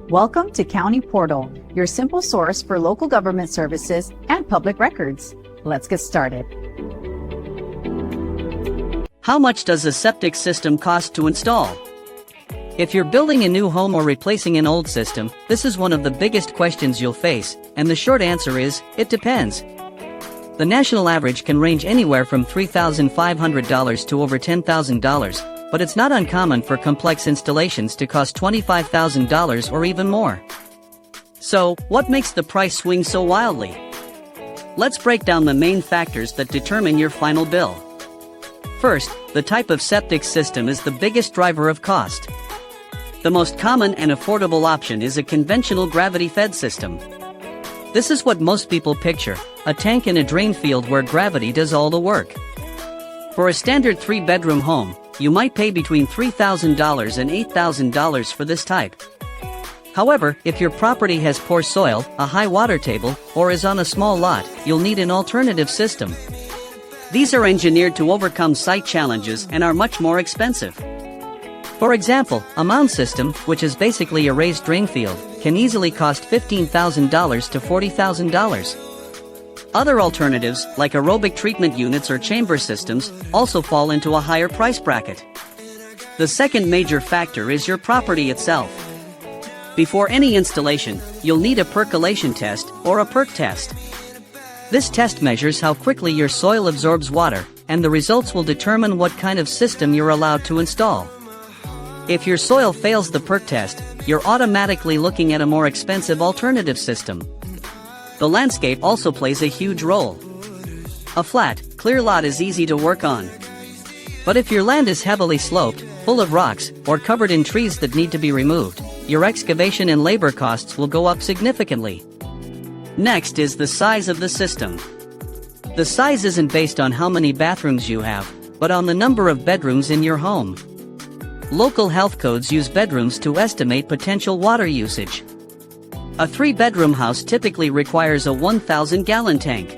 Welcome to County Portal, your simple source for local government services and public records. Let's get started. How much does a septic system cost to install? If you're building a new home or replacing an old system, this is one of the biggest questions you'll face, and the short answer is, it depends. The national average can range anywhere from $3,500 to over $10,000, but it's not uncommon for complex installations to cost $25,000 or even more. So, what makes the price swing so wildly? Let's break down the main factors that determine your final bill. First, the type of septic system is the biggest driver of cost. The most common and affordable option is a conventional gravity-fed system. This is what most people picture, a tank in a drain field where gravity does all the work. For a standard 3-bedroom home, you might pay between $3,000 and $8,000 for this type. However, if your property has poor soil, a high water table, or is on a small lot, you'll need an alternative system. These are engineered to overcome site challenges and are much more expensive. For example, a mound system, which is basically a raised drain field, can easily cost $15,000 to $40,000. Other alternatives, like aerobic treatment units or chamber systems, also fall into a higher price bracket. The second major factor is your property itself. Before any installation, you'll need a percolation test, or a perk test. This test measures how quickly your soil absorbs water, and the results will determine what kind of system you're allowed to install. If your soil fails the perk test, you're automatically looking at a more expensive alternative system. The landscape also plays a huge role. A flat, clear lot is easy to work on. But if your land is heavily sloped, full of rocks, or covered in trees that need to be removed, your excavation and labor costs will go up significantly. Next is the size of the system. The size isn't based on how many bathrooms you have, but on the number of bedrooms in your home. Local health codes use bedrooms to estimate potential water usage. A 3-bedroom house typically requires a 1,000-gallon tank.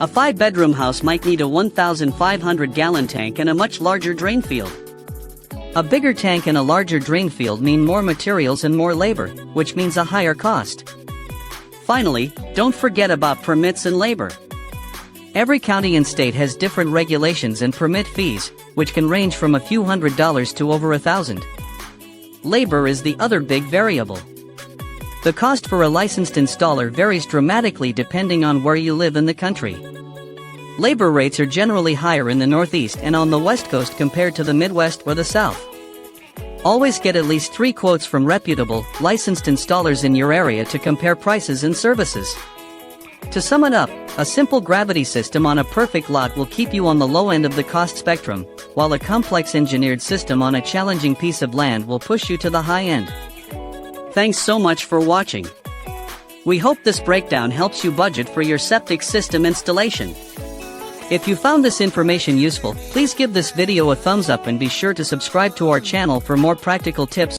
A 5-bedroom house might need a 1,500-gallon tank and a much larger drain field. A bigger tank and a larger drain field mean more materials and more labor, which means a higher cost. Finally, don't forget about permits and labor. Every county and state has different regulations and permit fees, which can range from a few $100s to over $1,000. Labor is the other big variable. The cost for a licensed installer varies dramatically depending on where you live in the country. Labor rates are generally higher in the Northeast and on the West Coast compared to the Midwest or the South. Always get at least 3 quotes from reputable, licensed installers in your area to compare prices and services. To sum it up, a simple gravity system on a perfect lot will keep you on the low end of the cost spectrum, while a complex engineered system on a challenging piece of land will push you to the high end. Thanks so much for watching. We hope this breakdown helps you budget for your septic system installation. If you found this information useful, please give this video a thumbs up and be sure to subscribe to our channel for more practical tips